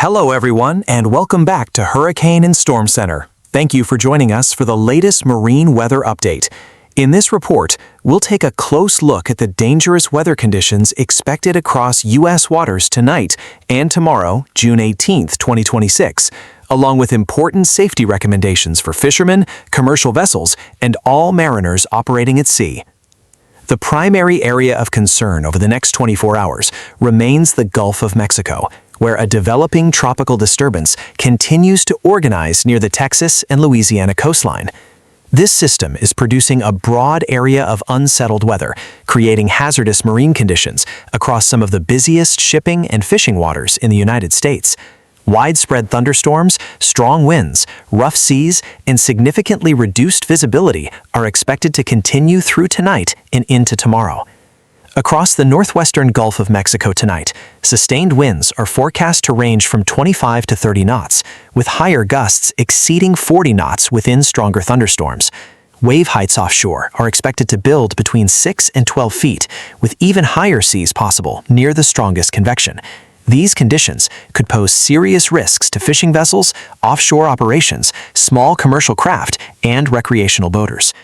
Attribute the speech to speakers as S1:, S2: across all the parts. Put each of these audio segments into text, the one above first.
S1: Hello everyone, and welcome back to Hurricane and Storm Center. Thank you for joining us for the latest marine weather update. In this report, we'll take a close look at the dangerous weather conditions expected across U.S. waters tonight and tomorrow, June 18, 2026, along with important safety recommendations for fishermen, commercial vessels, and all mariners operating at sea. The primary area of concern over the next 24 hours remains the Gulf of Mexico, where a developing tropical disturbance continues to organize near the Texas and Louisiana coastline. This system is producing a broad area of unsettled weather, creating hazardous marine conditions across some of the busiest shipping and fishing waters in the United States. Widespread thunderstorms, strong winds, rough seas, and significantly reduced visibility are expected to continue through tonight and into tomorrow. Across the northwestern Gulf of Mexico tonight, sustained winds are forecast to range from 25 to 30 knots, with higher gusts exceeding 40 knots within stronger thunderstorms. Wave heights offshore are expected to build between 6 and 12 feet, with even higher seas possible near the strongest convection. These conditions could pose serious risks to fishing vessels, offshore operations, small commercial craft, and recreational boaters.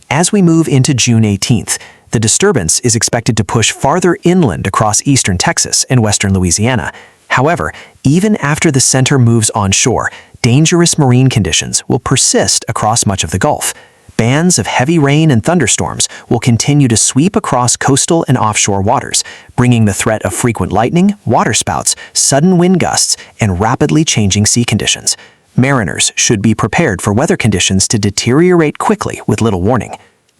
S1: As we move into June 18th, the disturbance is expected to push farther inland across eastern Texas and western Louisiana. However, even after the center moves onshore, dangerous marine conditions will persist across much of the Gulf. Bands of heavy rain and thunderstorms will continue to sweep across coastal and offshore waters, bringing the threat of frequent lightning, waterspouts, sudden wind gusts, and rapidly changing sea conditions. Mariners should be prepared for weather conditions to deteriorate quickly with little warning.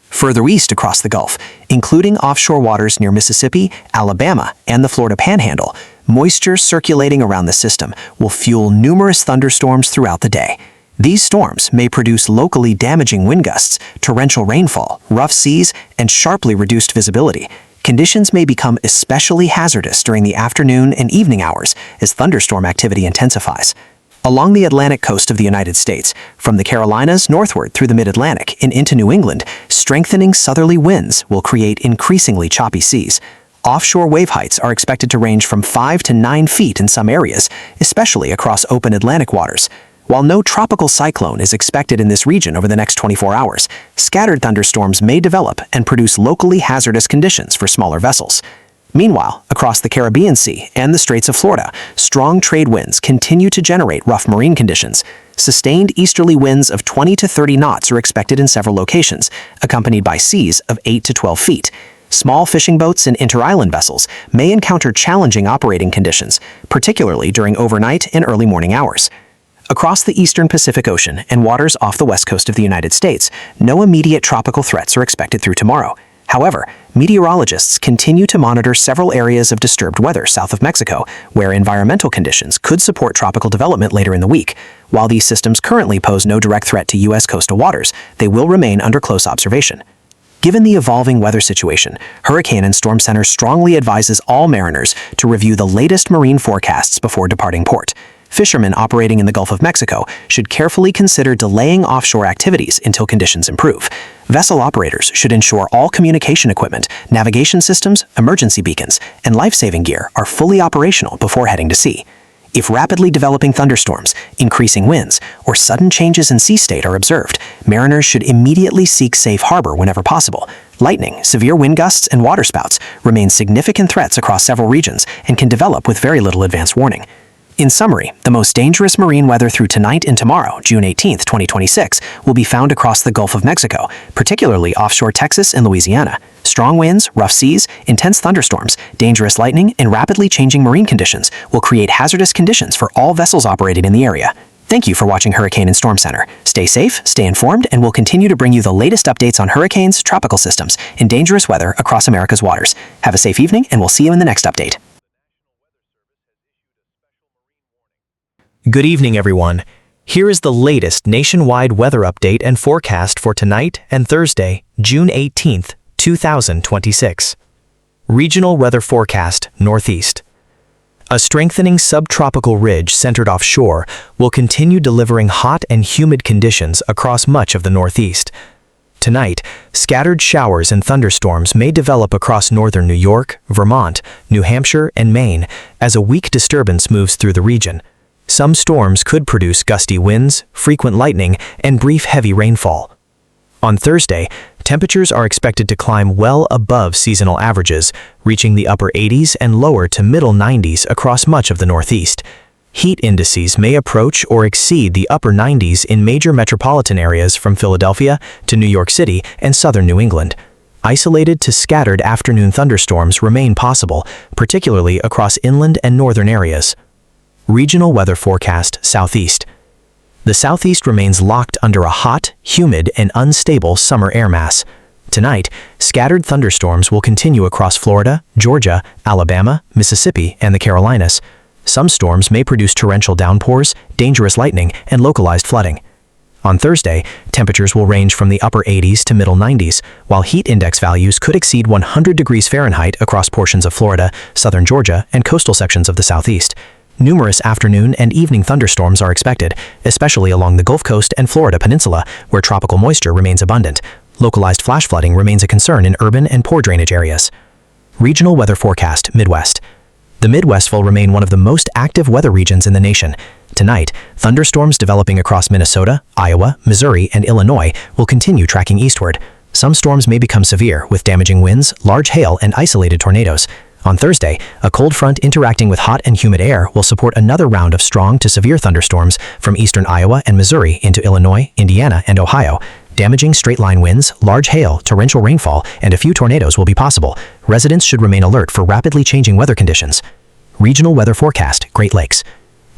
S1: Further east across the Gulf, including offshore waters near Mississippi, Alabama, and the Florida Panhandle, moisture circulating around the system will fuel numerous thunderstorms throughout the day. These storms may produce locally damaging wind gusts, torrential rainfall, rough seas, and sharply reduced visibility. Conditions may become especially hazardous during the afternoon and evening hours as thunderstorm activity intensifies. Along the Atlantic coast of the United States, from the Carolinas northward through the Mid-Atlantic and into New England, strengthening southerly winds will create increasingly choppy seas. Offshore wave heights are expected to range from 5 to 9 feet in some areas, especially across open Atlantic waters. While no tropical cyclone is expected in this region over the next 24 hours, scattered thunderstorms may develop and produce locally hazardous conditions for smaller vessels. Meanwhile, across the Caribbean Sea and the Straits of Florida, strong trade winds continue to generate rough marine conditions. Sustained easterly winds of 20 to 30 knots are expected in several locations, accompanied by seas of 8 to 12 feet. Small fishing boats and inter-island vessels may encounter challenging operating conditions, particularly during overnight and early morning hours. Across the eastern Pacific Ocean and waters off the west coast of the United States, no immediate tropical threats are expected through tomorrow. However, meteorologists continue to monitor several areas of disturbed weather south of Mexico, where environmental conditions could support tropical development later in the week. While these systems currently pose no direct threat to U.S. coastal waters, they will remain under close observation. Given the evolving weather situation, Hurricane and Storm Center strongly advises all mariners to review the latest marine forecasts before departing port. Fishermen operating in the Gulf of Mexico should carefully consider delaying offshore activities until conditions improve. Vessel operators should ensure all communication equipment, navigation systems, emergency beacons, and life-saving gear are fully operational before heading to sea. If rapidly developing thunderstorms, increasing winds, or sudden changes in sea state are observed, mariners should immediately seek safe harbor whenever possible. Lightning, severe wind gusts, and waterspouts remain significant threats across several regions and can develop with very little advance warning. In summary, the most dangerous marine weather through tonight and tomorrow, June 18, 2026, will be found across the Gulf of Mexico, particularly offshore Texas and Louisiana. Strong winds, rough seas, intense thunderstorms, dangerous lightning, and rapidly changing marine conditions will create hazardous conditions for all vessels operating in the area. Thank you for watching Hurricane and Storm Center. Stay safe, stay informed, and we'll continue to bring you the latest updates on hurricanes, tropical systems, and dangerous weather across America's waters. Have a safe evening, and we'll see you in the next update.
S2: Good evening, everyone. Here is the latest nationwide weather update and forecast for tonight and Thursday, June 18th, 2026. Regional weather forecast, Northeast. A strengthening subtropical ridge centered offshore will continue delivering hot and humid conditions across much of the Northeast. Tonight, scattered showers and thunderstorms may develop across northern New York, Vermont, New Hampshire, and Maine as a weak disturbance moves through the region. Some storms could produce gusty winds, frequent lightning, and brief heavy rainfall. On Thursday, temperatures are expected to climb well above seasonal averages, reaching the upper 80s and lower to middle 90s across much of the Northeast. Heat indices may approach or exceed the upper 90s in major metropolitan areas from Philadelphia to New York City and southern New England. Isolated to scattered afternoon thunderstorms remain possible, particularly across inland and northern areas. Regional weather forecast Southeast. The Southeast remains locked under a hot, humid, and unstable summer air mass. Tonight, scattered thunderstorms will continue across Florida, Georgia, Alabama, Mississippi, and the Carolinas. Some storms may produce torrential downpours, dangerous lightning, and localized flooding. On Thursday, temperatures will range from the upper 80s to middle 90s, while heat index values could exceed 100 degrees Fahrenheit across portions of Florida, southern Georgia, and coastal sections of the Southeast. Numerous afternoon and evening thunderstorms are expected, especially along the Gulf Coast and Florida Peninsula, where tropical moisture remains abundant. Localized flash flooding remains a concern in urban and poor drainage areas. Regional weather forecast Midwest. The Midwest will remain one of the most active weather regions in the nation. Tonight, thunderstorms developing across Minnesota, Iowa, Missouri, and Illinois will continue tracking eastward. Some storms may become severe, with damaging winds, large hail, and isolated tornadoes. On Thursday, a cold front interacting with hot and humid air will support another round of strong to severe thunderstorms from eastern Iowa and Missouri into Illinois, Indiana, and Ohio. Damaging straight-line winds, large hail, torrential rainfall, and a few tornadoes will be possible. Residents should remain alert for rapidly changing weather conditions. Regional weather forecast Great Lakes.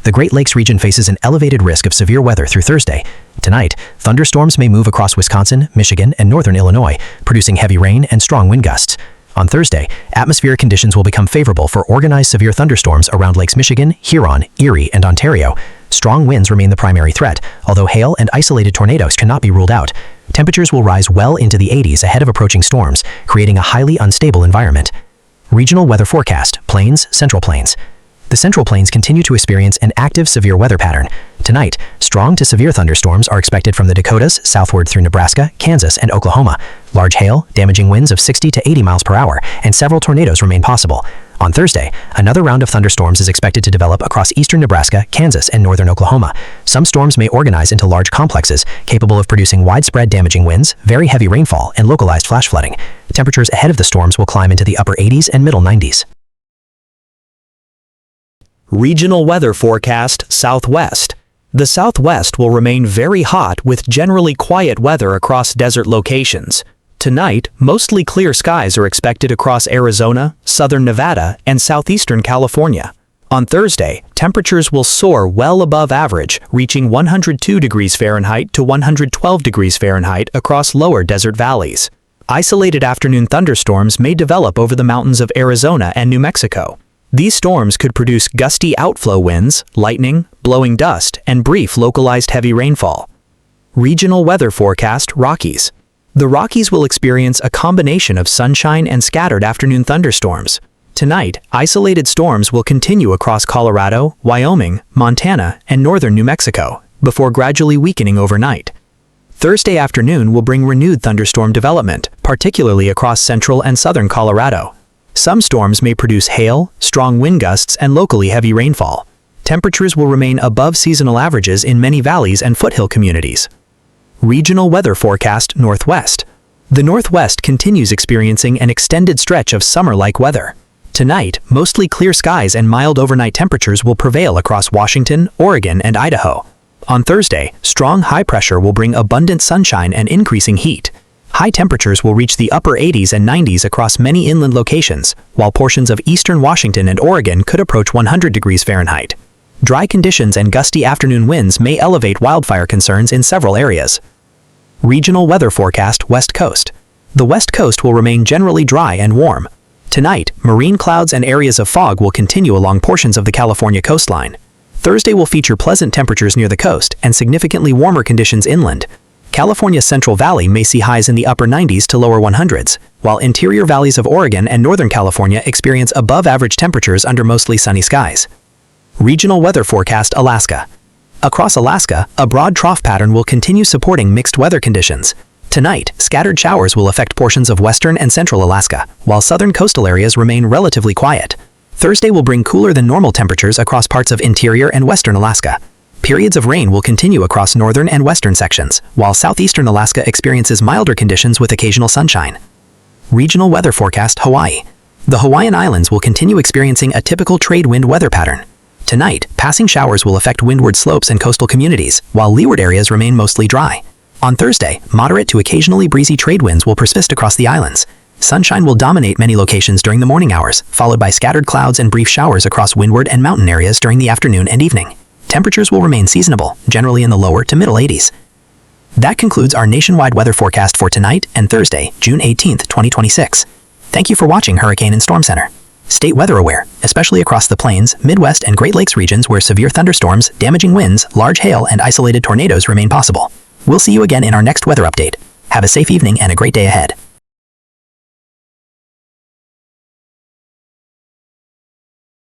S2: The Great Lakes region faces an elevated risk of severe weather through Thursday. Tonight, thunderstorms may move across Wisconsin, Michigan, and northern Illinois, producing heavy rain and strong wind gusts. On Thursday, atmospheric conditions will become favorable for organized severe thunderstorms around Lakes Michigan, Huron, Erie, and Ontario. Strong winds remain the primary threat, although hail and isolated tornadoes cannot be ruled out. Temperatures will rise well into the 80s ahead of approaching storms, creating a highly unstable environment. Regional weather forecast Plains, Central Plains. The Central Plains continue to experience an active severe weather pattern. Tonight, strong to severe thunderstorms are expected from the Dakotas southward through Nebraska, Kansas, and Oklahoma. Large hail, damaging winds of 60 to 80 miles per hour, and several tornadoes remain possible. On Thursday, another round of thunderstorms is expected to develop across eastern Nebraska, Kansas, and northern Oklahoma. Some storms may organize into large complexes, capable of producing widespread damaging winds, very heavy rainfall, and localized flash flooding. Temperatures ahead of the storms will climb into the upper 80s and middle 90s.
S3: Regional weather forecast Southwest. The Southwest will remain very hot with generally quiet weather across desert locations. Tonight, mostly clear skies are expected across Arizona, southern Nevada, and southeastern California. On Thursday, temperatures will soar well above average, reaching 102 degrees Fahrenheit to 112 degrees Fahrenheit across lower desert valleys. Isolated afternoon thunderstorms may develop over the mountains of Arizona and New Mexico. These storms could produce gusty outflow winds, lightning, blowing dust, and brief localized heavy rainfall. Regional weather forecast Rockies. The Rockies will experience a combination of sunshine and scattered afternoon thunderstorms. Tonight, isolated storms will continue across Colorado, Wyoming, Montana, and northern New Mexico, before gradually weakening overnight. Thursday afternoon will bring renewed thunderstorm development, particularly across central and southern Colorado. Some storms may produce hail, strong wind gusts, and locally heavy rainfall. Temperatures will remain above seasonal averages in many valleys and foothill communities. Regional weather forecast Northwest. The Northwest continues experiencing an extended stretch of summer-like weather. Tonight, mostly clear skies and mild overnight temperatures will prevail across Washington, Oregon, and Idaho. On Thursday, strong high pressure will bring abundant sunshine and increasing heat. High temperatures will reach the upper 80s and 90s across many inland locations, while portions of eastern Washington and Oregon could approach 100 degrees Fahrenheit. Dry conditions and gusty afternoon winds may elevate wildfire concerns in several areas. Regional weather forecast West Coast. The West Coast will remain generally dry and warm. Tonight, marine clouds and areas of fog will continue along portions of the California coastline. Thursday will feature pleasant temperatures near the coast and significantly warmer conditions inland. California's Central Valley may see highs in the upper 90s to lower 100s, while interior valleys of Oregon and Northern California experience above-average temperatures under mostly sunny skies. Regional weather forecast Alaska. Across Alaska, a broad trough pattern will continue supporting mixed weather conditions. Tonight, scattered showers will affect portions of western and central Alaska, while southern coastal areas remain relatively quiet. Thursday will bring cooler than normal temperatures across parts of interior and western Alaska. Periods of rain will continue across northern and western sections, while southeastern Alaska experiences milder conditions with occasional sunshine. Regional weather forecast: Hawaii. The Hawaiian Islands will continue experiencing a typical trade wind weather pattern. Tonight, passing showers will affect windward slopes and coastal communities, while leeward areas remain mostly dry. On Thursday, moderate to occasionally breezy trade winds will persist across the islands. Sunshine will dominate many locations during the morning hours, followed by scattered clouds and brief showers across windward and mountain areas during the afternoon and evening. Temperatures will remain seasonable, generally in the lower to middle 80s. That concludes our nationwide weather forecast for tonight and Thursday, June 18, 2026. Thank you for watching Hurricane and Storm Center. Stay weather aware, especially across the plains, Midwest, and Great Lakes regions where severe thunderstorms, damaging winds, large hail, and isolated tornadoes remain possible. We'll see you again in our next weather update. Have a safe evening and a great day ahead.